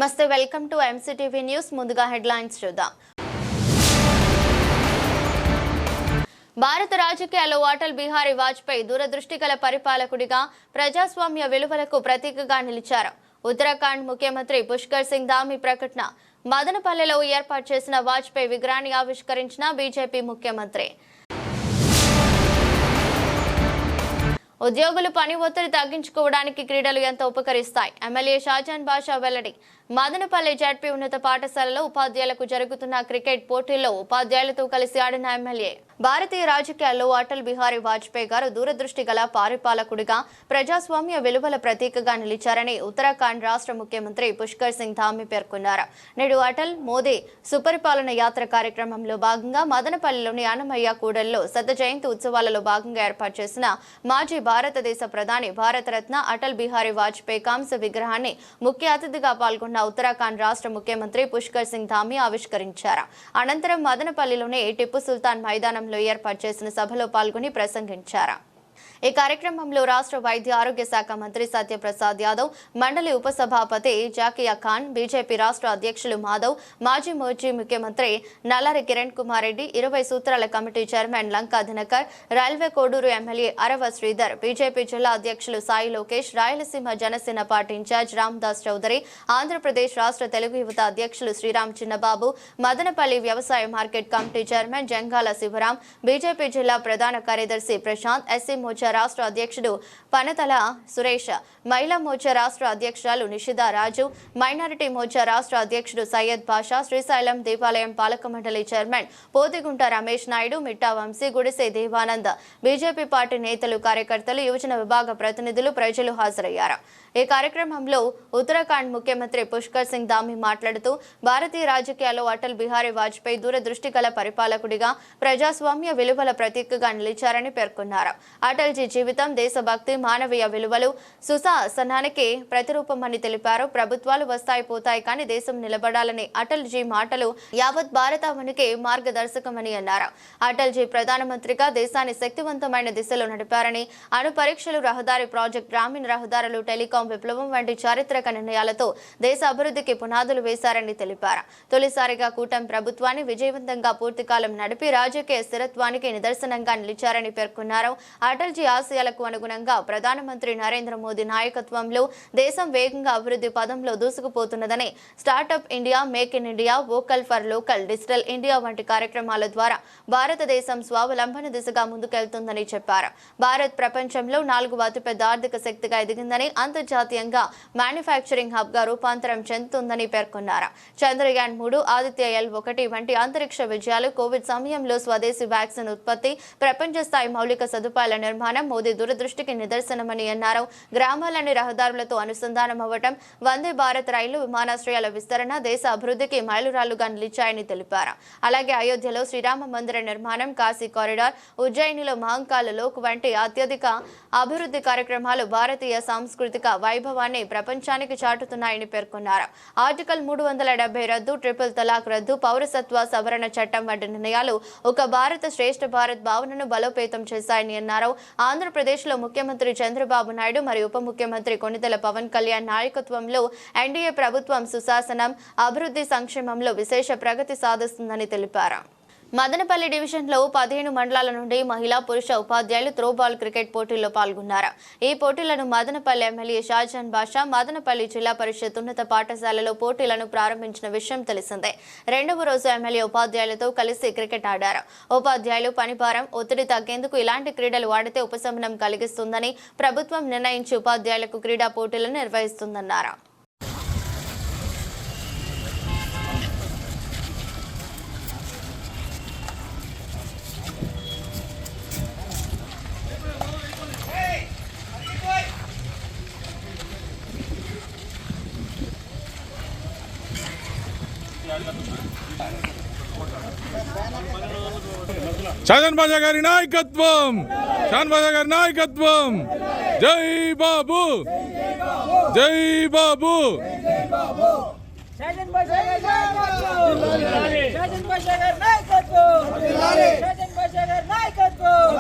నమస్తే, welcome to MCTV news. ముందుగా headlines చూద్దాం. భారత రాజకీయాల్లో అటల్ బిహారీ వాజ్పేయి దూరదృష్టి గల పరిపాలకుడిగా, ప్రజాస్వామ్య విలువలకు ప్రతీకగా నిలిచారు. ఉత్తరాఖండ్ ముఖ్యమంత్రి పుష్కర్ సింగ్ ధామీ ప్రకటన. మదనపల్లెలో ఏర్పాటు చేసిన వాజ్పేయి విగ్రహాన్ని ఆవిష్కరించిన బీజేపీ ముఖ్యమంత్రి. ఉద్యోగులు పని ఒత్తిడి తగ్గించుకోవడానికి క్రీడలు ఎంతో ఉపకరిస్తాయి. ఎమ్మెల్యే షాజాన్ బాషా వెల్లడి. మదనపల్లె జడ్పీ ఉన్నత పాఠశాలలో ఉపాధ్యాయులకు జరుగుతున్న క్రికెట్ పోటీల్లో ఉపాధ్యాయులతో కలిసి ఆడిన ఎమ్మెల్యే. భారతీయ రాజకీయాల్లో అటల్ బిహారీ వాజ్పేయి గారు దూరదృష్టి గల పరిపాలకుడిగా, ప్రజాస్వామ్య విలువల ప్రతీకగా నిలిచారని ఉత్తరాఖండ్ రాష్ట్ర ముఖ్యమంత్రి పుష్కర్ సింగ్ ధామీ పేర్కొన్నారు. నేడు అటల్ మోదీ సుపరిపాలన యాత్ర కార్యక్రమంలో భాగంగా మదనపల్లిలోని అన్నమయ్య కూడలిలో శత జయంతి ఉత్సవాలలో భాగంగా ఏర్పాటు చేసిన మాజీ భారతదేశ ప్రధాని, భారతరత్న అటల్ బిహారీ వాజ్పేయి కాంస్య విగ్రహాన్ని ముఖ్య అతిథిగా పాల్గొన్న ఉత్తరాఖండ్ రాష్ట్ర ముఖ్యమంత్రి పుష్కర్ సింగ్ ధామీ ఆవిష్కరించారు. అనంతరం మదనపల్లిలోని టిప్పు సుల్తాన్ మైదానంలో ఏర్పాటు చేసిన సభలో పాల్గొని ప్రసంగించారు. ఈ కార్యక్రమంలో రాష్ట్ర వైద్య ఆరోగ్య శాఖ మంత్రి సత్యప్రసాద్ యాదవ్, మండలి ఉపసభాపతి జాకియా ఖాన్, బీజేపీ రాష్ట్ర అధ్యక్షులు మాధవ్, మాజీ ముఖ్యమంత్రి నల్లారి కిరణ్ కుమార్ రెడ్డి, 20 సూత్రాల committee chairman Lanka Dinakar, railway Koduru MLA Arava Sridhar, BJP జిల్లా అధ్యక్షులు సాయి లోకేష్, రాయలసీమ జనసేన పార్టీ ఇన్ఛార్జ్ రామ్దాస్ చౌదరి, ఆంధ్రప్రదేశ్ రాష్ట్ర తెలుగు యువత అధ్యక్షులు శ్రీరామ్ చిన్నబాబు, మదనపల్లి వ్యవసాయ market committee chairman Jangala Sivaram, BJP జిల్లా ప్రధాన కార్యదర్శి ప్రశాంత్, ఎస్సీ మోర్చా రాష్ట్ర అధ్యక్షుడు పనతల సురేష్, మహిళా మోర్చా రాష్ట్ర అధ్యక్షురాలు నిషిదా రాజు, మైనారిటీ మోర్చా రాష్ట్ర అధ్యక్షుడు సయ్యద్ బాషా, శ్రీశైలం దేవాలయం పాలక మండలి చైర్మన్ పోతిగుంట రమేష్ నాయుడు, మిట్టా వంశీ, గుడిసె దేవానంద్, బీజేపీ పార్టీ నేతలు, కార్యకర్తలు, యువజన విభాగ ప్రతినిధులు, ప్రజలు హాజరయ్యారు. ఈ కార్యక్రమంలో ఉత్తరాఖండ్ ముఖ్యమంత్రి పుష్కర్ సింగ్ ధామీ మాట్లాడుతూ, భారతీయ రాజకీయాల్లో అటల్ బిహారీ వాజ్పేయి దూరదృష్టి గల పరిపాలకుడిగా, ప్రజాస్వామ్య విలువల ప్రతీకగా నిలిచారని పేర్కొన్నారు. అటల్జీ జీవితం దేశభక్తి, మానవీయ విలువలు, సుశాసనానికి ప్రతిరూపమని తెలిపారు. ప్రభుత్వాలు వస్తాయి పోతాయి కానీ దేశం నిలబడాలని అటల్జీ మాటలు యావత్ భారతావనికి మార్గదర్శకమని అన్నారు. అటల్జీ ప్రధానమంత్రిగా దేశాన్ని శక్తివంతమైన దిశలో నడిపారని, అణు పరీక్షలు, రహదారి ప్రాజెక్ట్, గ్రామీణ రహదారులు, టెలికాం విప్లవం వంటి చారిత్రక నిర్ణయాలతో దేశ అభివృద్ధికి పునాదులు వేశారని తెలిపారు. తొలిసారిగా కూటమి ప్రభుత్వాన్ని విజయవంతంగా పూర్తికాలం నడిపి రాజకీయ స్థిరత్వానికి నిదర్శనంగా నిలిచారని పేర్కొన్నారు. అటల్జీ ఆశయాలకు అనుగుణంగా ప్రధానమంత్రి నరేంద్ర మోదీ నాయకత్వంలో దేశం వేగంగా అభివృద్ధి పదంలో దూసుకుపోతున్నదని, startup India, make in India, vocal for local, digital India వంటి కార్యక్రమాల ద్వారా భారతదేశం స్వావలంబన దిశగా ముందుకెళ్తుందని చెప్పారు. భారత్ ప్రపంచంలో 4వ అతిపెద్ద ఆర్థిక శక్తిగా ఎదిగిందని, అంతర్జాతీయంగా మ్యానుఫ్యాక్చరింగ్ హబ్ గా రూపాంతరం చెందుతుందని పేర్కొన్నారు. చంద్రయాన్ 3, ఆదిత్య L1 వంటి అంతరిక్ష విజయాలు, కోవిడ్ సమయంలో స్వదేశీ వ్యాక్సిన్ ఉత్పత్తి, ప్రపంచ స్థాయి మౌలిక సదుపాయాల నిర్మాణం మోదీ దూరదృష్టికి నిదర్శనమని అన్నారు. గ్రామాలని రహదారులతో అనుసంధానం అవ్వటం, వందే భారత్ రైలు విమానాశ్రయాల విస్తరణ దేశ అభివృద్ధికి మైలురాళ్లుగా నిలిచాయని తెలిపారు. అలాగే అయోధ్యలో శ్రీరామ మందిర నిర్మాణం, కాశీ కారిడార్, ఉజ్జయినిలో మహంకాళ లోక్ వంటి అత్యధిక అభివృద్ధి కార్యక్రమాలు భారతీయ సాంస్కృతిక వైభవాన్ని ప్రపంచానికి చాటుతున్నాయని పేర్కొన్నారు. ఆర్టికల్ 370 రద్దు, ట్రిపుల్ తలాక్ రద్దు, పౌరసత్వ సవరణ చట్టం వంటి నిర్ణయాలు ఒక భారత శ్రేష్ఠ భారత్ భావనను బలోపేతం చేశాయని అన్నారు. ఆంధ్రప్రదేశ్లో ముఖ్యమంత్రి చంద్రబాబు నాయుడు మరియు ఉప ముఖ్యమంత్రి కొణిదెల పవన్ కళ్యాణ్ నాయకత్వంలో ఎన్డీఏ ప్రభుత్వం సుశాసనం, అభివృద్ధి, సంక్షేమంలో విశేష ప్రగతి సాధిస్తుందని తెలిపారు. మదనపల్లి డివిజన్లో 15 మండలాల నుండి మహిళా, పురుష ఉపాధ్యాయులు త్రోబాల్ క్రికెట్ పోటీల్లో పాల్గొన్నారు. ఈ పోటీలను మదనపల్లి ఎమ్మెల్యే షాజాన్ బాషా మదనపల్లి జిల్లా పరిషత్ ఉన్నత పాఠశాలలో పోటీలను ప్రారంభించిన విషయం తెలిసిందే. 2వ రోజు ఎమ్మెల్యే ఉపాధ్యాయులతో కలిసి క్రికెట్ ఆడారు. ఉపాధ్యాయులు పనిభారం, ఒత్తిడి తగ్గేందుకు ఇలాంటి క్రీడలు ఆడితే ఉపశమనం కలిగిస్తుందని ప్రభుత్వం నిర్ణయించి ఉపాధ్యాయులకు క్రీడా పోటీలను నిర్వహిస్తుందన్నారు. షాజాన్ బాషా గారి నాయకత్వం, షాన్ బాషా గారి నాయకత్వం. జై బాబు, జై బాబు. షాజాన్ బాషా గారి నాయకత్వం, షాజాన్ బాషా గారి నాయకత్వం, షాజాన్ బాషా గారి నాయకత్వం.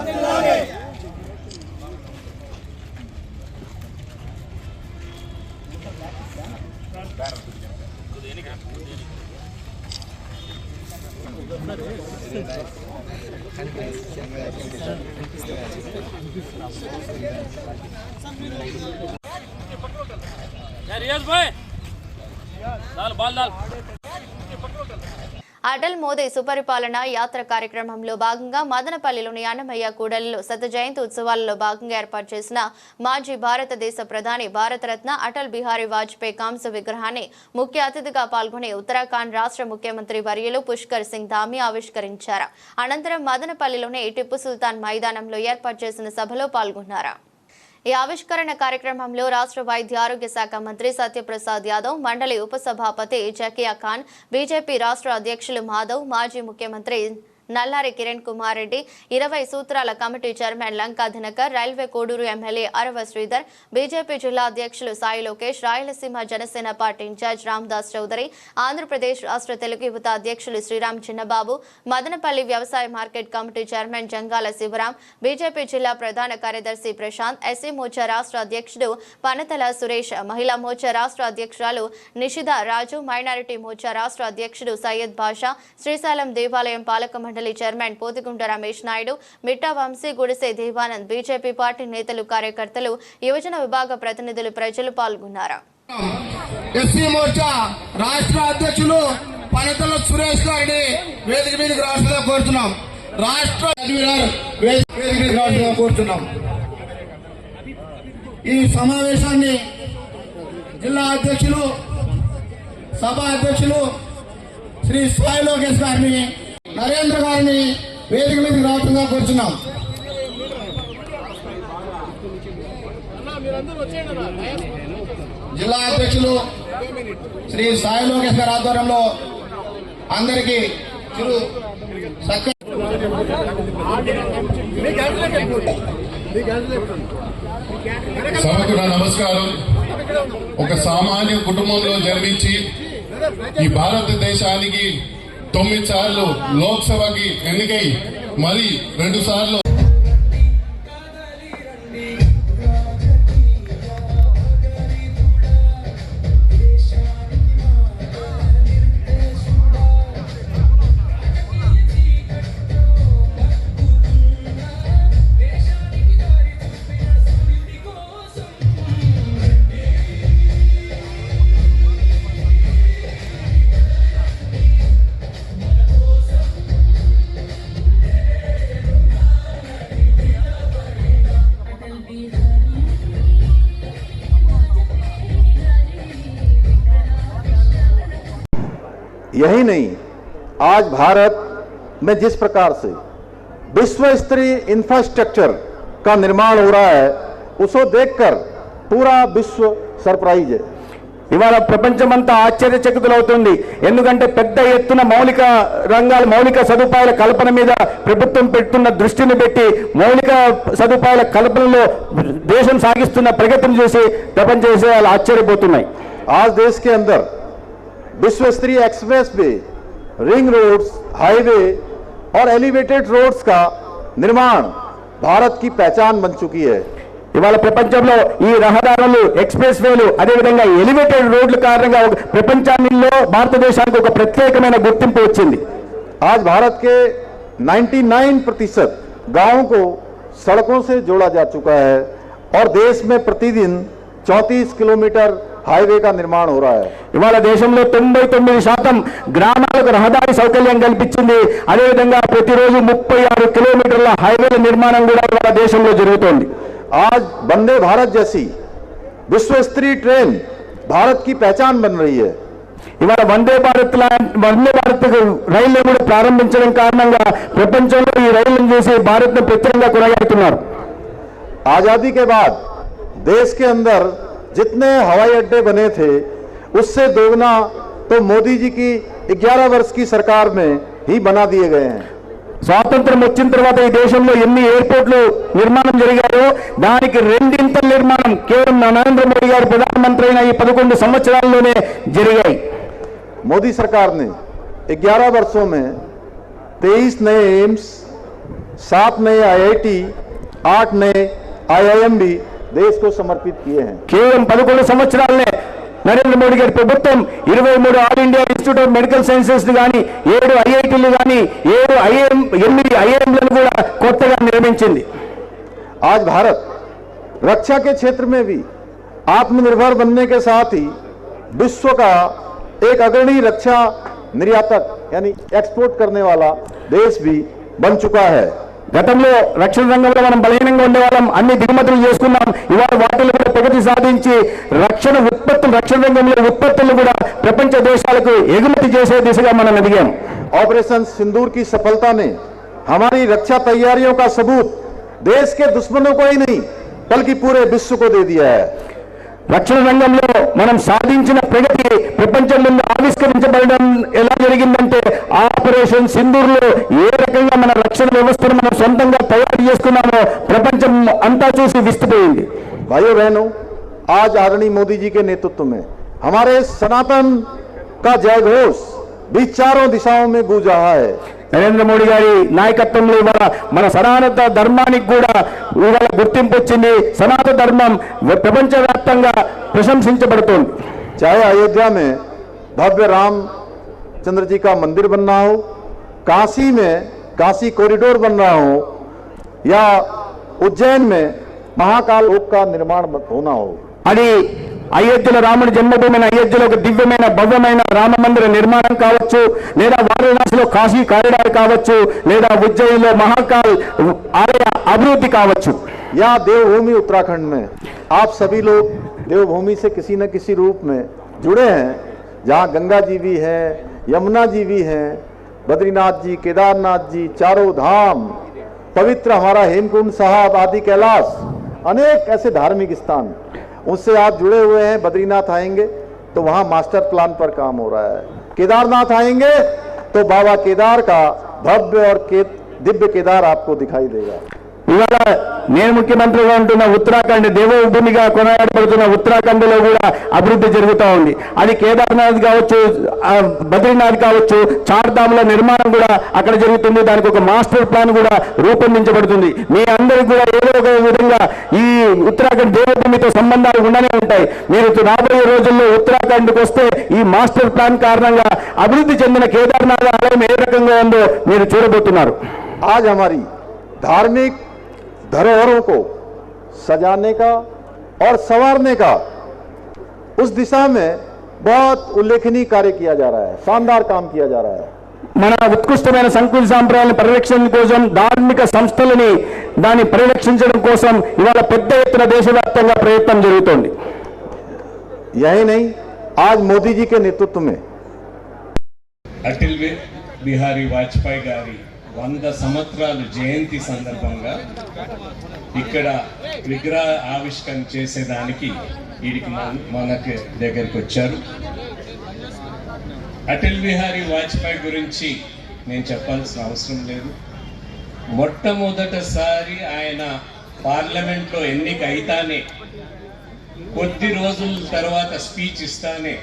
అటల్ మోదీ సుపరిపాలన యాత్ర కార్యక్రమంలో భాగంగా మదనపల్లిలోని అన్నమయ్య కూడలిలో శత జయంతి ఉత్సవాలలో భాగంగా ఏర్పాటు చేసిన మాజీ భారతదేశ ప్రధాని భారతరత్న అటల్ బిహారీ వాజ్పేయి కాంస్య విగ్రహాన్ని ముఖ్య అతిథిగా పాల్గొని ఉత్తరాఖండ్ రాష్ట్ర ముఖ్యమంత్రి వర్యులు పుష్కర్ సింగ్ ధామి ఆవిష్కరించారు. అనంతరం మదనపల్లిలోని టిప్పు సుల్తాన్ మైదానంలో ఏర్పాటు చేసిన సభలో పాల్గొన్నారు. ఈ ఆవిష్కరణ కార్యక్రమంలో రాష్ట్ర వైద్య ఆరోగ్య శాఖ మంత్రి సత్యప్రసాద్ యాదవ్, మండలి ఉపసభాపతి జకియా ఖాన్, బీజేపీ రాష్ట్ర అధ్యక్షులు మాధవ్, మాజీ ముఖ్యమంత్రి నల్లారి కిరణ్ కుమార్ రెడ్డి, 20 సూత్రాల committee chairman Lanka Dinakar, railway Koduru MLA Arava Sridhar, BJP జిల్లా అధ్యక్షులు సాయి లోకేష్, రాయలసీమ జనసేన పార్టీ ఇన్ఛార్జ్ రామ్దాస్ చౌదరి, ఆంధ్రప్రదేశ్ రాష్ట్ర తెలుగు యువత అధ్యక్షులు శ్రీరామ్ చిన్నబాబు, మదనపల్లి వ్యవసాయ market committee chairman Jangala Sivaram, BJP జిల్లా ప్రధాన కార్యదర్శి ప్రశాంత్, ఎస్సీ మోర్చా రాష్ట్ర అధ్యక్షుడు పనతల సురేష్, మహిళా మోర్చా రాష్ట్ర అధ్యక్షురాలు నిషిద రాజు, మైనారిటీ మోర్చా రాష్ట్ర అధ్యక్షుడు సయ్యద్ బాషా, శ్రీశైలం దేవాలయం పాలక మండలి chairman Pothigunta Ramesh Naidu, Mitta Vamsi, Gudise Devanand, BJP party నేతలు, కార్యకర్తలు, యువజన విభాగ ప్రతినిధులు, ప్రజలు పాల్గొన్నారు. ఎస్సీ మోర్చా రాష్ట్ర అధ్యక్షులు పనతల సురేష్ గారిని వేదిక మీదకి రాష్ట్రంగా కోరుతున్నాం. రాష్ట్ర వేదిక మీదకి రాష్ట్రంగా కోరుతున్నాం. ఈ సమావేశాన్ని జిల్లా అధ్యక్షులు, సభ అధ్యక్షులు శ్రీ సాయి లోకేష్ గారిని, నరేంద్ర గారిని వేదిక మీదకి రాష్ట్రంగా కోరుతున్నాం. జిల్లా అధ్యక్షులు శ్రీ సాయి లోకేష్ గారి ఆధ్వర్యంలో అందరికీ చిరు సభకు నా నమస్కారం. ఒక సామాన్య కుటుంబంలో జన్మించి ఈ భారతదేశానికి 9 సార్లు లోక్సభకి ఎన్నికై మరి 2 సార్లు यही नहीं, आज भारत में जिस प्रकार से विश्व स्तरीय इंफ्रास्ट्रक्चर का निर्माण हो रहा है, उसको देखकर पूरा विश्व सरप्राइज है. ఇవాళ ప్రపంచమంతా ఆశ్చర్యచకితులవుతుంది. ఎందుకంటే పెద్ద ఎత్తున మౌలిక రంగాల మౌలిక సదుపాయాల కల్పన మీద ప్రభుత్వం పెడుతున్న దృష్టిని పెట్టి మౌలిక సదుపాయాల కల్పనలో దేశం సాగిస్తున్న ప్రగతిని చూసి ప్రపంచ దేశాలు ఆశ్చర్యపోతున్నాయి. आज देश के अंदर विश्व स्तरीय expressway, ring roads, highway और एलिवेटेड रोड्स का निर्माण भारत की पहचान बन चुकी है. ఇవాళ ప్రపంచంలో ఈ రహదారులు, ఎక్స్ప్రెస్ వేలు, అదేవిధంగా ఎలివేటెడ్ రోడ్ల కారణంగా ప్రపంచాల్లో భారతదేశానికి ఒక ప్రత్యేకమైన గుర్తింపు వచ్చింది. आज भारत के 99% गांवों को सड़कों से जोड़ा जा चुका है और देश में प्रतिदिन 34 किलोमीटर हाईवे का निर्माण हो रहा है. ఇవాళ దేశంలో 99% గ్రామాలకు రహదారి సౌకర్యం కల్పించింది. అదేవిధంగా ప్రతిరోజు 36 కిలోమీటర్ల హైవేల నిర్మాణం కూడా ఇవాళ దేశంలో జరుగుతోంది. आज वंदे भारत जैसी विश्व स्तरीय ट्रेन भारत की पहचान बन रही है. ఇవాళ వందే భారత్ రైళ్లు కూడా ప్రారంభించడం కారణంగా ప్రపంచంలో ఈ రైళ్లను చూసి భారత్ను ప్రత్యేకంగా కొనసాగుతున్నారు. आजादी के बाद देश के अंदर जितने हवाई अड्डे बने थे उससे दोगुना तो मोदी जी की 11 वर्ष की सरकार में ही बना दिए गए हैं. స్వాతంత్రం వచ్చిన తర్వాత ఈ దేశంలో ఎన్ని ఎయిర్పోర్ట్లు నిర్మాణం జరిగాయో దానికి 2 ఇంతల నిర్మాణం కేవలం నరేంద్ర మోడీ గారు ప్రధానమంత్రి అయిన ఈ 11 సంవత్సరాల్లోనే జరిగాయి. मोदी सरकार ने 11 वर्षों में 23 नए एम्स, 7 नए IIT, 8 नए IIM भी देश को समर्पित किए हैं. కేవలం 11 సంవత్సరాలనే నరేంద్ర మోడీ గారి ప్రభుత్వం 23 all India institute of medical sciences కానీ 7 IITలు కానీ 8 IIMలను కూడా కొత్తగా నిర్మించింది. आज भारत रक्षा के क्षेत्र में भी आत्मनिर्भर बनने के साथ ही विश्व का एक अग्रणी रक्षा निर्यातक यानी एक्सपोर्ट करने वाला देश भी बन चुका है। గతంలో రక్షణ రంగంలో మనం బలహీనంగా ఉండేవాళ్ళం, అన్ని దిగుమతులు చేసుకున్నాం. ఇవాళ వాటిలో కూడా ప్రగతి సాధించి రక్షణ రంగంలో ఉత్పత్తులు కూడా ప్రపంచ దేశాలకు ఎగుమతి చేసే దిశగా మనం ఎదిగాం. ऑपरेशन सिंदूर की सफलता ने हमारी रक्षा तैयारियों का सबूत देश के दुश्मनों को ही नहीं बल्कि पूरे विश्व को दे दिया है। రక్షణ రంగంలో మనం సాధించిన ప్రగతి ప్రపంచం ముందు ఆవిష్కరించబడడం ఎలా జరిగిందంటే ఆపరేషన్ సింధూర్లో ఏ రకంగా మన రక్షణ వ్యవస్థను మనం సొంతంగా తయారు చేసుకున్నామో ప్రపంచం అంతా చూసి విస్తుపోయింది. भाइयों बहनों, आज आदरणीय मोदी जी के नेतृत्व में हमारे सनातन का जयघोष भी चारों दिशाओं में गूंज रहा है। నరేంద్ర మోడీ గారి నాయకత్వంలో ఇవాళ మన సనాతన ధర్మానికి కూడా ఇవాళ గుర్తింపు వచ్చింది. సనాతన ధర్మం ప్రపంచవ్యాప్తంగా ప్రశంసించబడుతోంది. चाहे अयोध्या में भव्य रामचंद्र जी का मंदिर बन रहा हो, काशी में काशी कॉरिडोर बन रहा हो या उज्जैन में महाकाल लोक का निर्माण होना हो, అది అయోధ్యలో రాముడి జన్మభూమి అయోధ్యలో ఒక దివ్యమైన భవ్యమైన రామ మందిర నిర్మాణం కావచ్చు, లేదా వారణాసిలో కాశీ కారిడార్ కావచ్చు, లేదా ఉజ్జయిన్లో మహాకాల్ ఆలయ అభివృద్ధి కావచ్చు, या देवभूमि उत्तराखंड में आप सभी लोग देवभूमि से किसी न किसी रूप में जुड़े हैं, जहां गंगा जी भी है, यमुना जी भी हैं, बद्रीनाथ जी, केदारनाथ जी, चारों धाम, पवित्र हमारा हेमकुंड साहब आदि कैलाश, अनेक ऐसे धार्मिक स्थान उससे आप जुड़े हुए हैं। बद्रीनाथ आएंगे तो वहां मास्टर प्लान पर काम हो रहा है, केदारनाथ आएंगे तो बाबा केदार का भव्य और दिव्य केदार आपको दिखाई देगा। ఇవాళ నేను ముఖ్యమంత్రిగా ఉంటున్న ఉత్తరాఖండ్ దేవభూమిగా కొనసాగబడుతున్న ఉత్తరాఖండ్లో కూడా అభివృద్ధి జరుగుతూ ఉంది. అది కేదార్నాథ్ కావచ్చు, బద్రీనాథ్ కావచ్చు, చార్ధామ్ల నిర్మాణం కూడా అక్కడ జరుగుతుంది. దానికి ఒక మాస్టర్ ప్లాన్ కూడా రూపొందించబడుతుంది. మీ అందరికీ కూడా ఏదో ఒక విధంగా ఈ ఉత్తరాఖండ్ దేవభూమితో సంబంధాలు ఉండనే ఉంటాయి. మీరు రాబోయే రోజుల్లో ఉత్తరాఖండ్కి వస్తే ఈ మాస్టర్ ప్లాన్ కారణంగా అభివృద్ధి చెందిన కేదార్నాథ్ ఆలయం ఏ రకంగా ఉందో మీరు చూడబోతున్నారు. आज हमारी धार्मिक धरोहरों को सजाने का और संवारने का उस दिशा में बहुत उल्लेखनीय कार्य किया जा रहा है, शानदार काम किया जा रहा है। మన ఉత్కృష్టమైన సంస్కృతి సాంప్రదాయాల పరిరక్షణ కోసం, ధార్మిక సంస్థలని దాన్ని పరిరక్షించడం కోసం ఇవాళ పెద్ద ఎత్తున దేశవ్యాప్తంగా ప్రయత్నం జరుగుతోంది. यही नहीं, आज मोदी जी के नेतृत्व में అటల్ బిహారీ వాజ్పేయి గారి 100 సంవత్సరాలు జయంతి సందర్భంగా ఇక్కడ విగ్రహ ఆవిష్కరణ చేసేదానికి వీడికి మనకు దగ్గరికి వచ్చారు. అటల్ బిహారీ వాజ్పేయి గురించి నేను చెప్పాల్సిన అవసరం లేదు. మొట్టమొదటిసారి ఆయన పార్లమెంట్లో ఎన్నిక అయితానే కొద్ది రోజుల తర్వాత స్పీచ్ ఇస్తానే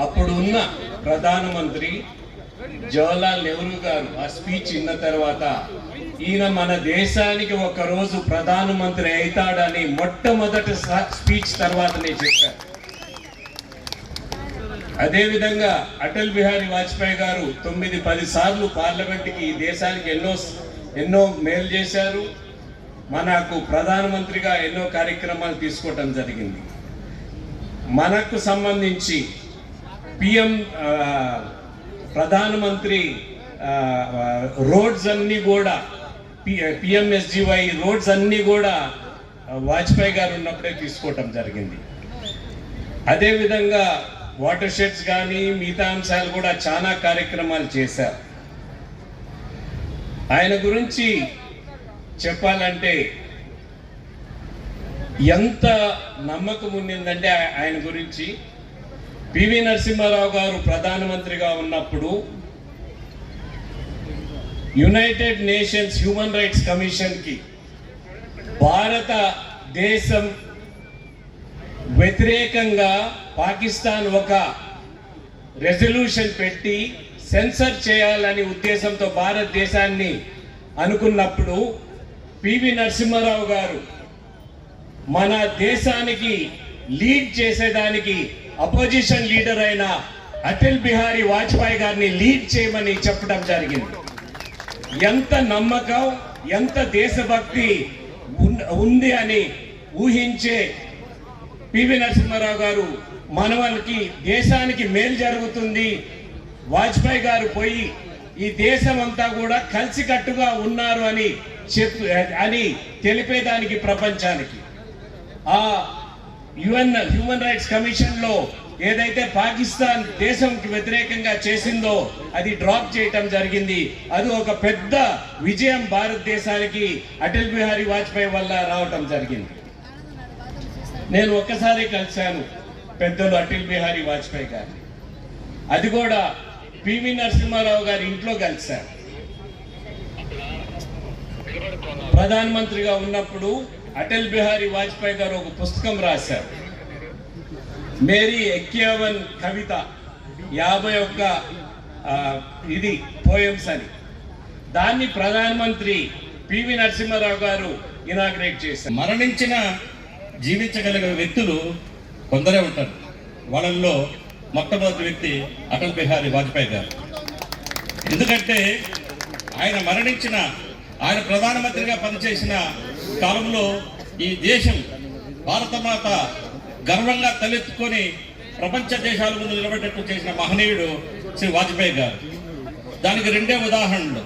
అప్పుడున్న ప్రధానమంత్రి జవహర్లాల్ నెహ్రూ గారు ఆ స్పీచ్ ఇన్న తర్వాత ఈయన మన దేశానికి ఒక రోజు ప్రధానమంత్రి అవుతాడని మొట్టమొదటి స్పీచ్ తర్వాతనే చెప్పారు. అదేవిధంగా అటల్ బిహారీ వాజ్పేయి గారు 9-10 సార్లు పార్లమెంట్కి ఈ దేశానికి ఎన్నో మేలు చేశారు. మనకు ప్రధానమంత్రిగా ఎన్నో కార్యక్రమాలు తీసుకోవటం జరిగింది. మనకు సంబంధించి ప్రధానమంత్రి రోడ్స్ అన్నీ కూడా పిఎంఎస్జీవై రోడ్స్ అన్నీ కూడా వాజ్పేయి గారు ఉన్నప్పుడే తీసుకోవటం జరిగింది. అదేవిధంగా వాటర్ షెడ్స్ కానీ మిగతా అంశాలు కూడా చాలా కార్యక్రమాలు చేశారు. ఆయన గురించి చెప్పాలంటే ఎంత నమ్మకం ఉండిందంటే ఆయన గురించి పివి నరసింహారావు గారు ప్రధానమంత్రిగా ఉన్నప్పుడు యునైటెడ్ నేషన్స్ హ్యూమన్ రైట్స్ కమిషన్కి భారతదేశం వ్యతిరేకంగా పాకిస్తాన్ ఒక రెజల్యూషన్ పెట్టి సెన్సర్ చేయాలని ఉద్దేశంతో భారతదేశాన్ని అనుకున్నప్పుడు పివి నరసింహారావు గారు మన దేశానికి లీడ్ చేసేదానికి అపోజిషన్ లీడర్ అయిన అటల్ బిహారీ వాజ్పేయి గారిని లీడ్ చేయమని చెప్పడం జరిగింది. ఎంత నమ్మకం, ఎంత దేశభక్తి ఉంది అని ఊహించే పివి నరసింహారావు గారు మనవనికి దేశానికి మేలు జరుగుతుంది, వాజ్పేయి గారు పోయి ఈ దేశం అంతా కూడా కలిసికట్టుగా ఉన్నారు అని తెలిపేదానికి ప్రపంచానికి ఆ హ్యూమన్ రైట్స్ కమిషన్ లో ఏదైతే పాకిస్తాన్ దేశంకి వ్యతిరేకంగా చేసిందో అది డ్రాప్ చేయటం జరిగింది. అది ఒక పెద్ద విజయం భారతదేశానికి అటల్ బిహారీ వాజ్పేయి వల్ల రావటం జరిగింది. నేను ఒక్కసారి కలిశాను పెద్దలు అటల్ బిహారీ వాజ్పేయి గారిని, అది కూడా పివి నరసింహారావు గారి ఇంట్లో కలిశాను. ప్రధానమంత్రిగా ఉన్నప్పుడు అటల్ బిహారీ వాజ్పేయి గారు ఒక పుస్తకం రాశారు, మేరీ 51 కవిత, 51 ఇది పోయమ్స్ అని. దాన్ని ప్రధానమంత్రి పివి నరసింహారావు గారు ఇనాగ్రేట్ చేశారు. మరణించిన జీవించగలిగిన వ్యక్తులు కొందరే ఉంటారు. వాళ్ళల్లో మొట్టమొదటి వ్యక్తి అటల్ బిహారీ వాజ్పేయి గారు. ఎందుకంటే ఆయన ప్రధానమంత్రిగా పనిచేసిన కాలంలో ఈ దేశం భారతమాత గర్వంగా తలెత్తుకొని ప్రపంచ దేశాల ముందు నిలబెట్టేట్టు చేసిన మహనీయుడు శ్రీ వాజ్పేయి గారు. దానికి రెండే ఉదాహరణలు.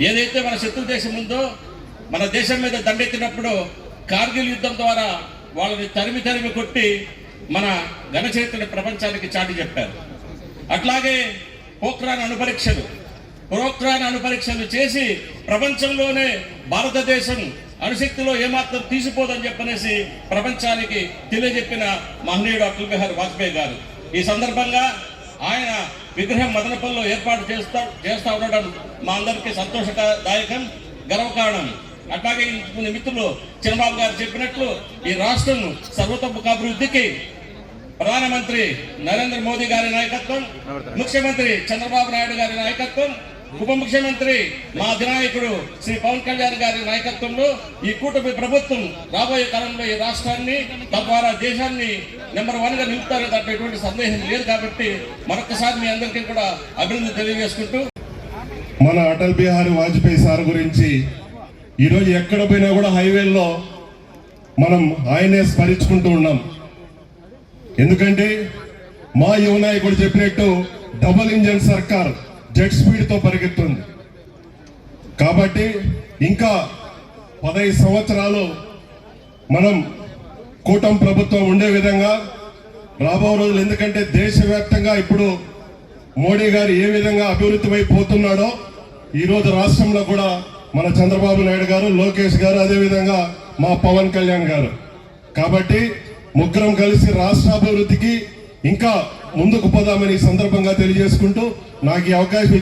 ఏదైతే మన శత్రు దేశం ఉందో, మన దేశం మీద దండెత్తినప్పుడు కార్గిల్ యుద్ధం ద్వారా వాళ్ళని తరిమి కొట్టి మన ఘనచరిత్రని ప్రపంచానికి చాటి చెప్పారు. అట్లాగే పోఖ్రాన్ అణుపరీక్షలు చేసి ప్రపంచంలోనే భారతదేశం అణుశక్తిలో ఏమాత్రం తీసిపోదని చెప్పనేసి ప్రపంచానికి తెలియజెప్పిన మహనీయుడు అటల్ బిహారీ వాజ్పేయి గారు. ఈ సందర్భంగా ఆయన విగ్రహం మదనపల్లిలో ఏర్పాటు చేస్తా ఉండడం మా అందరికీ సంతోషదాయకం, గర్వకారణం. అట్లాగే మిత్రులు చంద్రబాబు గారు చెప్పినట్లు ఈ రాష్ట్రం సర్వతోముఖాభివృద్ధికి ప్రధానమంత్రి నరేంద్ర మోదీ గారి నాయకత్వం, ముఖ్యమంత్రి చంద్రబాబు నాయుడు గారి నాయకత్వం, ఉప ముఖ్యమంత్రి మా అధినాయకుడు శ్రీ పవన్ కళ్యాణ్ గారి నాయకత్వంలో ఈ కూటమి ప్రభుత్వం రాబోయే కాలంలో ఈ రాష్ట్రాన్ని తద్వారా దేశాన్ని నెంబర్ 1 గా నిలుపుతారు. దాంట్లో ఎటువంటి సందేహం లేదు. కాబట్టి మరొకసారి మీ అందరికీ కూడా అభినందన తెలియజేసుకుంటూ, మన అటల్ బిహారీ వాజ్పేయి సార్ గురించి ఈరోజు ఎక్కడ పోయినా కూడా హైవేల్లో మనం ఆయనే స్మరించుకుంటూ ఉన్నాం. ఎందుకంటే మా యువ నాయకుడు చెప్పినట్టు డబుల్ ఇంజన్ సర్కార్ జెట్ స్పీడ్తో పరిగెత్తుంది. కాబట్టి ఇంకా 15 సంవత్సరాలు మనం కూటమి ప్రభుత్వం ఉండే విధంగా రాబో రోజులు, ఎందుకంటే దేశవ్యాప్తంగా ఇప్పుడు మోడీ గారు ఏ విధంగా అభివృద్ధి వైపు పోతున్నాడో ఈరోజు రాష్ట్రంలో కూడా మన చంద్రబాబు నాయుడు గారు, లోకేష్ గారు, అదేవిధంగా మా పవన్ కళ్యాణ్ గారు. కాబట్టి ముగ్గురం కలిసి రాష్ట్రాభివృద్ధికి ఇంకా ముందుకు పోదామని ఈ సందర్భంగా తెలియజేసుకుంటూ నాకు ఈ అవకాశం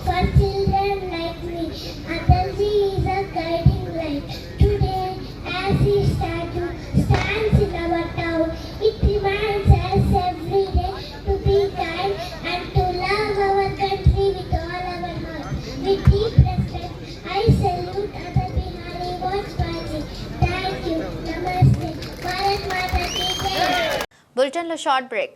for children like me. Atalji is a guiding light. Today, as his statue stands in our town, it reminds us every day to be kind and to love our country with all our heart. With deep respect, I salute Atal Bihari Vajpayee. Thank you. Namaste. Bharat Mata ki jai. Bulletin lo short break.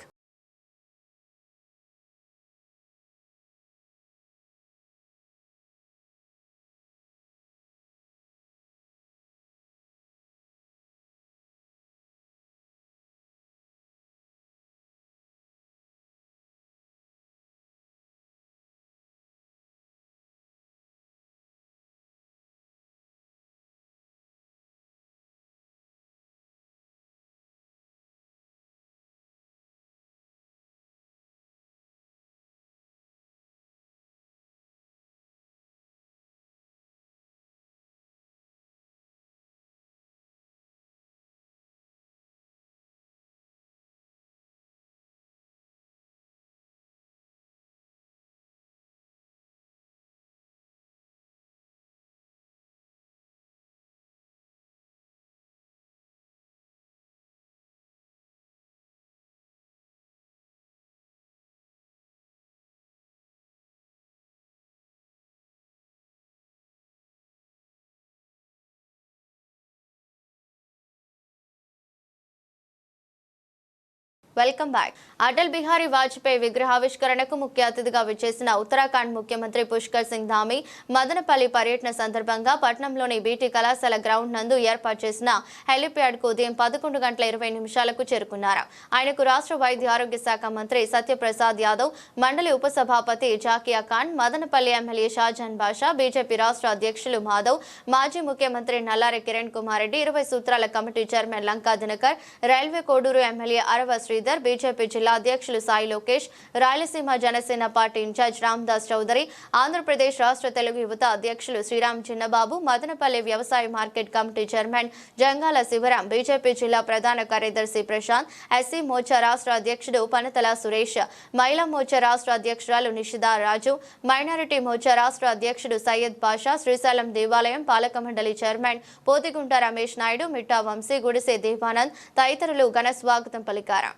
Welcome back. Atal Bihari Vajpayee విగ్రహావిష్కరణకు ముఖ్య అతిథిగా విచ్చేసిన ఉత్తరాఖండ్ ముఖ్యమంత్రి పుష్కర్ సింగ్ ధామీ మదనపల్లి పర్యటన సందర్భంగా పట్నంలోని BT కళాశాల ground నందు ఏర్పాటు చేసిన హెలిప్యాడ్ కు ఉదయం 11:20 చేరుకున్నారు. ఆయనకు రాష్ట్ర వైద్య ఆరోగ్య శాఖ మంత్రి సత్యప్రసాద్ యాదవ్, మండలి ఉపసభాపతి జాకియా ఖాన్, మదనపల్లి ఎమ్మెల్యే షాజాన్ బాషా, బీజేపీ రాష్ట్ర అధ్యక్షులు మాధవ్, మాజీ ముఖ్యమంత్రి నల్లారి కిరణ్ కుమార్ రెడ్డి, 20 సూత్రాల committee chairman Lanka Dinakar, railway Koduru MLA Arava Sridhar, BJP జిల్లా అధ్యక్షులు సాయి లోకేష్, రాయలసీమ జనసేన పార్టీ ఇన్ఛార్జ్ రామ్దాస్ చౌదరి, ఆంధ్రప్రదేశ్ రాష్ట్ర తెలుగు యువత అధ్యక్షులు శ్రీరామ్ చిన్నబాబు, మదనపల్లి వ్యవసాయ market committee chairman Jangala Sivaram, BJP జిల్లా ప్రధాన కార్యదర్శి ప్రశాంత్, ఎస్సీ మోర్చా రాష్ట్ర అధ్యక్షుడు పనతల సురేష్, మహిళా మోర్చా రాష్ట్ర అధ్యక్షురాలు నిషిదా రాజు, మైనారిటీ మోర్చా రాష్ట్ర అధ్యక్షుడు సయ్యద్ పాషా, శ్రీశైలం దేవాలయం పాలక మండలి చైర్మన్ పోతిగుంట రమేష్ నాయుడు, మిట్టా వంశీ, గుడిసె దేవానంద్ తదితరులు ఘన స్వాగతం పలికారు.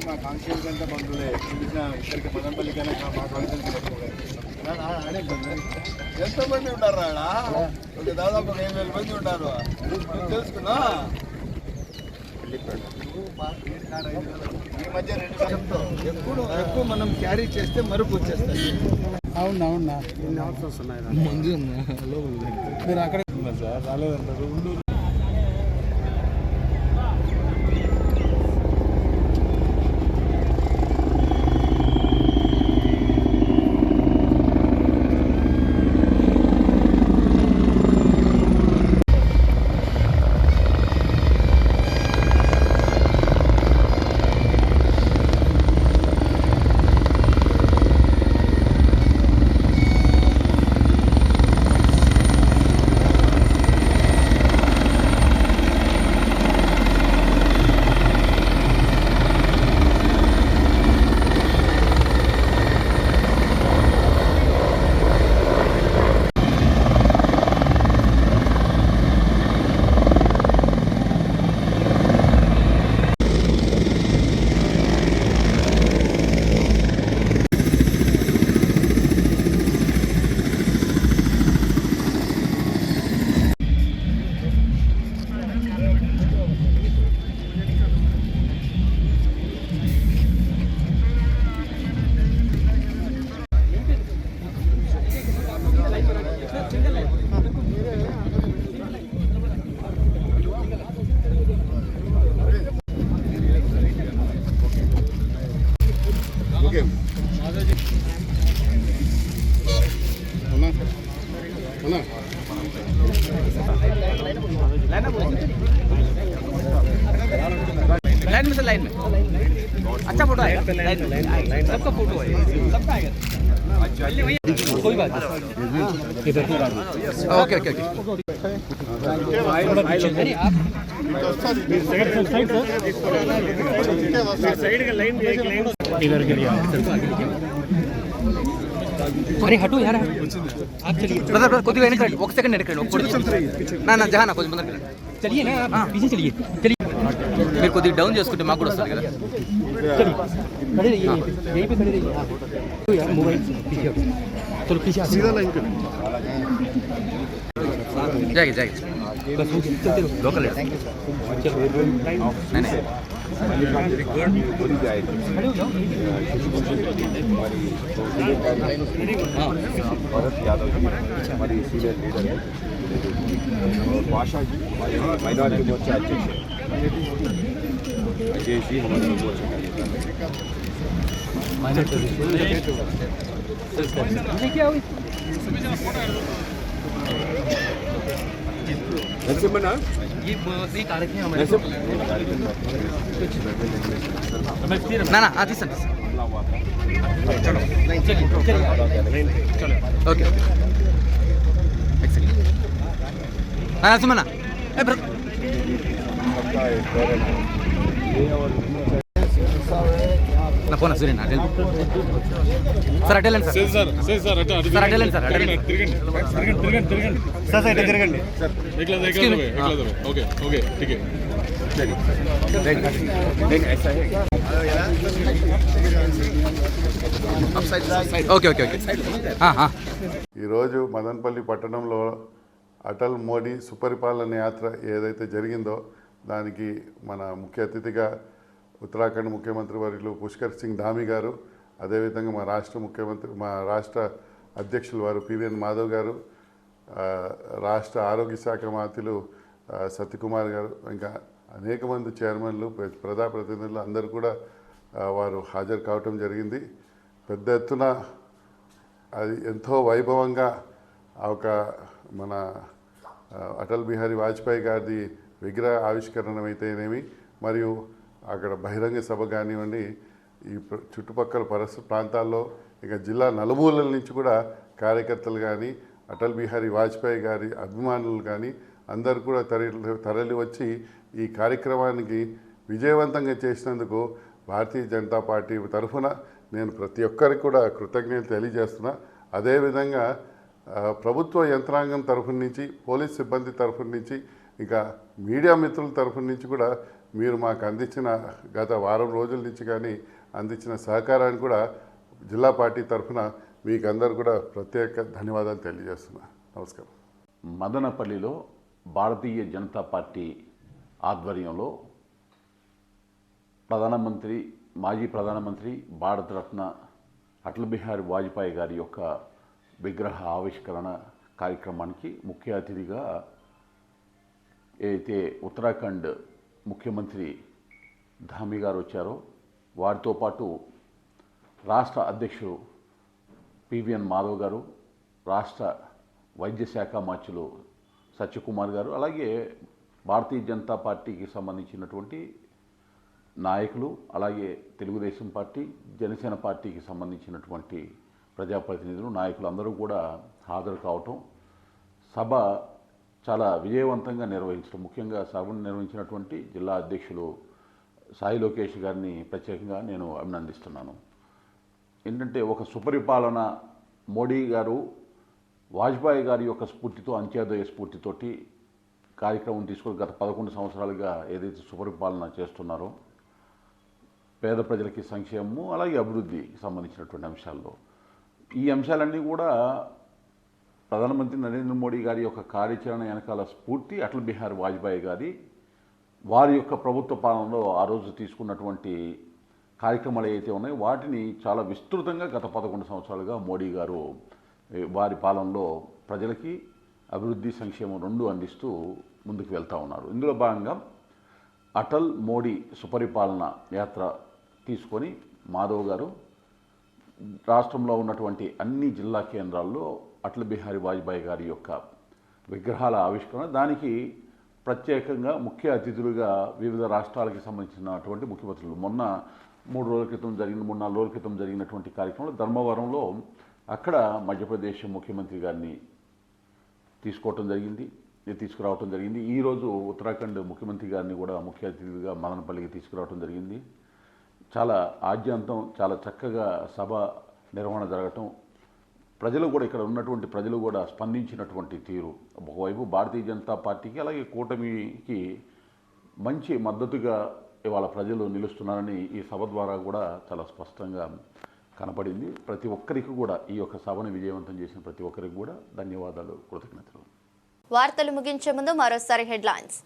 మా కాన్స్టిట్యూన్సీ అంతా బంధువులే ఇక్కడికి మదనపల్లికైనా మా కాన్స్టిట్యూన్సీ ఎంతమంది ఉంటారు ఆడ? దాదాపు 1000 మంది ఉంటారు. తెలుసుకున్నా ఈ మధ్య 2 ఎక్కువ మనం క్యారీ చేస్తే మరుపు వచ్చేస్తాయి. అవునా ఇన్ని ఆఫర్స్ ఉన్నాయి మీరు అక్కడ సార్ రాలేదంటారు. लाइन में अच्छा फोटो आएगा, सबका फोटो है, सबका आएगा, कोई बात नहीं। ओके ओके अरे हटो यार, आप चलिए ब्रदर कोई वेनक्की 1 सेकंड वेनक्की ना ना जहाँ ना कुछ ముందర चलिए ना, आप पीछे चलिए चलिए మీరు కొద్దిగా డౌన్ చేసుకుంటే మాకు కూడా వస్తుంది కదా. खड़े रहिए यहीं पे खड़े रहिए यार, मोबाइल पीछे चलो पीछे सीधा लाइन कर जाएगी जाएगी बस चलते रहो लोकल है नहीं नहीं भरत यादव जी हमारी सीनियर लीडर है, भाषा जी माइनॉरिटी मोर्चा अध्यक्ष है, अजय जी हमारे मोर्चा नरसिम्हा ये कार्यक्रम ना ना आती सर चलो चलो ओके నరసింహన్న నా ఫోన్ సూర్యన్ సార్ అటెల్ సార్ సార్ అటెల్ సార్ తిరగండి ఓకే ఓకే ठीक है ఓకే ఓకే ఓకే ఈరోజు మదనపల్లి పట్టణంలో అటల్ మోడీ సుపరిపాలన యాత్ర ఏదైతే జరిగిందో దానికి మన ముఖ్య అతిథిగా ఉత్తరాఖండ్ ముఖ్యమంత్రి వర్యులు పుష్కర్ సింగ్ ధామీ గారు, అదేవిధంగా మా రాష్ట్ర అధ్యక్షులు వారు పివిఎన్ మాధవ్ గారు, రాష్ట్ర ఆరోగ్య శాఖ మంత్రులు సత్యకుమార్ గారు, ఇంకా అనేక మంది చైర్మన్లు ప్రజాప్రతినిధులు అందరూ కూడా వారు హాజరు కావటం జరిగింది. పెద్ద ఎత్తున అది ఎంతో వైభవంగా ఒక మన అటల్ బిహారీ వాజ్పేయి గారిది విగ్రహ ఆవిష్కరణ అయితేనేమి, మరియు అక్కడ బహిరంగ సభ కానివ్వండి, ఈ చుట్టుపక్కల ప్రాంతాల్లో ఇక జిల్లా నలుమూలల నుంచి కూడా కార్యకర్తలు కానీ అటల్ బిహారీ వాజ్పేయి గారి అభిమానులు కానీ అందరూ కూడా తరలి వచ్చి ఈ కార్యక్రమానికి విజయవంతంగా చేసినందుకు భారతీయ జనతా పార్టీ తరఫున నేను ప్రతి ఒక్కరికి కూడా కృతజ్ఞతలు తెలియజేస్తున్నా. అదేవిధంగా ప్రభుత్వ యంత్రాంగం తరఫు నుంచి, పోలీస్ సిబ్బంది తరఫు నుంచి, ఇంకా మీడియా మిత్రుల తరఫు నుంచి కూడా మీరు మాకు అందించిన గత వారం రోజుల నుంచి కానీ అందించిన సహకారాన్ని కూడా జిల్లా పార్టీ తరఫున మీకు అందరూ కూడా ప్రత్యేక ధన్యవాదాలు తెలియజేస్తున్నా. నమస్కారం. మదనపల్లిలో భారతీయ జనతా పార్టీ ఆధ్వర్యంలో మాజీ ప్రధానమంత్రి భారతరత్న అటల్ బిహారీ వాజ్పేయి గారి యొక్క విగ్రహ ఆవిష్కరణ కార్యక్రమానికి ముఖ్య అతిథిగా ఏదైతే ఉత్తరాఖండ్ ముఖ్యమంత్రి ధామీ గారు వచ్చారో వారితో పాటు రాష్ట్ర అధ్యక్షుడు పివిఎన్ మాధవ్ గారు, రాష్ట్ర వైద్య శాఖ మంత్రులు సత్యకుమార్ గారు, అలాగే భారతీయ జనతా పార్టీకి సంబంధించినటువంటి నాయకులు, అలాగే తెలుగుదేశం పార్టీ, జనసేన పార్టీకి సంబంధించినటువంటి ప్రజాప్రతినిధులు, నాయకులు అందరూ కూడా హాజరు కావటం, సభ చాలా విజయవంతంగా నిర్వహించడం, ముఖ్యంగా సభను నిర్వహించినటువంటి జిల్లా అధ్యక్షులు సాయి లోకేష్ గారిని ప్రత్యేకంగా నేను అభినందిస్తున్నాను. ఏంటంటే ఒక సుపరిపాలన మోడీ గారు వాజ్పేయి గారి యొక్క స్ఫూర్తితో, అంత్యోదయ స్ఫూర్తితోటి కార్యక్రమం తీసుకొని గత 11 సంవత్సరాలుగా ఏదైతే సుపరిపాలన చేస్తున్నారో పేద ప్రజలకి సంక్షేమము, అలాగే అభివృద్ధికి సంబంధించినటువంటి అంశాల్లో ఈ అంశాలన్నీ కూడా ప్రధానమంత్రి నరేంద్ర మోడీ గారి యొక్క కార్యాచరణ వెనకాల స్ఫూర్తి అటల్ బిహారీ వాజ్పేయి గారి వారి యొక్క ప్రభుత్వ పాలనలో ఆ రోజు తీసుకున్నటువంటి కార్యక్రమాలు ఏవైతే ఉన్నాయో వాటిని చాలా విస్తృతంగా గత 11 సంవత్సరాలుగా మోడీ గారు వారి పాలనలో ప్రజలకి అభివృద్ధి, సంక్షేమం రెండు అందిస్తూ ముందుకు వెళ్తూ ఉన్నారు. ఇందులో భాగంగా అటల్ మోడీ సుపరిపాలన యాత్ర తీసుకొని మాధవ్ గారు రాష్ట్రంలో ఉన్నటువంటి అన్ని జిల్లా కేంద్రాల్లో అటల్ బిహారీ వాజ్పేయి గారి యొక్క విగ్రహాల ఆవిష్కరణ, దానికి ప్రత్యేకంగా ముఖ్య అతిథులుగా వివిధ రాష్ట్రాలకి సంబంధించినటువంటి ముఖ్యమంత్రులు మొన్న 3 రోజుల క్రితం 3-4 రోజుల క్రితం జరిగినటువంటి కార్యక్రమంలో ధర్మవరంలో అక్కడ మధ్యప్రదేశ్ ముఖ్యమంత్రి గారిని తీసుకురావటం జరిగింది. ఈరోజు ఉత్తరాఖండ్ ముఖ్యమంత్రి గారిని కూడా ముఖ్య అతిథిగా మదనపల్లికి తీసుకురావటం జరిగింది. చాలా ఆద్యంతం చాలా చక్కగా సభ నిర్వహణ జరగటం, ప్రజలు కూడా ఇక్కడ ఉన్నటువంటి ప్రజలు కూడా స్పందించినటువంటి తీరు, ఒకవైపు భారతీయ జనతా పార్టీకి అలాగే కూటమికి మంచి మద్దతుగా ఇవాళ ప్రజలు నిలుస్తున్నారని ఈ సభ ద్వారా కూడా చాలా స్పష్టంగా కనపడింది. ప్రతి ఒక్కరికి కూడా ఈ యొక్క సభను విజయవంతం చేసిన ప్రతి ఒక్కరికి కూడా ధన్యవాదాలు, కృతజ్ఞతలు. వార్తలు ముగించే ముందు మరోసారి హెడ్లైన్స్.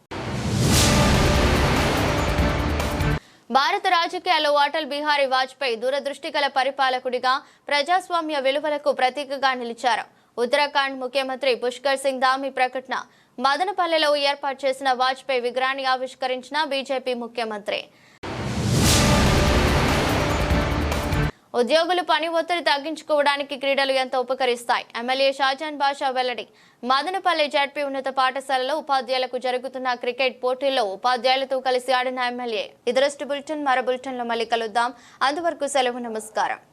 భారత రాజకీయాల్లో అటల్ బిహారీ వాజ్పేయి దూరదృష్టి గల పరిపాలకుడిగా, ప్రజాస్వామ్య విలువలకు ప్రతీకగా నిలిచారు. ఉత్తరాఖండ్ ముఖ్యమంత్రి పుష్కర్ సింగ్ ధామీ ప్రకటన. మదనపల్లెలో ఏర్పాటు చేసిన వాజ్పేయి విగ్రహాన్ని ఆవిష్కరించిన బీజేపీ ముఖ్యమంత్రి. ఉద్యోగులు పని ఒత్తిడి తగ్గించుకోవడానికి క్రీడలు ఎంతో ఉపకరిస్తాయి. ఎమ్మెల్యే షాజాన్ బాషా వెల్లడి. మదనపల్లి జడ్పీ ఉన్నత పాఠశాలలో ఉపాధ్యాయులకు జరుగుతున్న క్రికెట్ పోటీల్లో ఉపాధ్యాయులతో కలిసి ఆడిన ఎమ్మెల్యే. ఇదరస్ట్ బులెటిన్ మరో బులెటిన్లో మళ్ళీ కలుద్దాం. అంతవరకు సెలవు, నమస్కారం.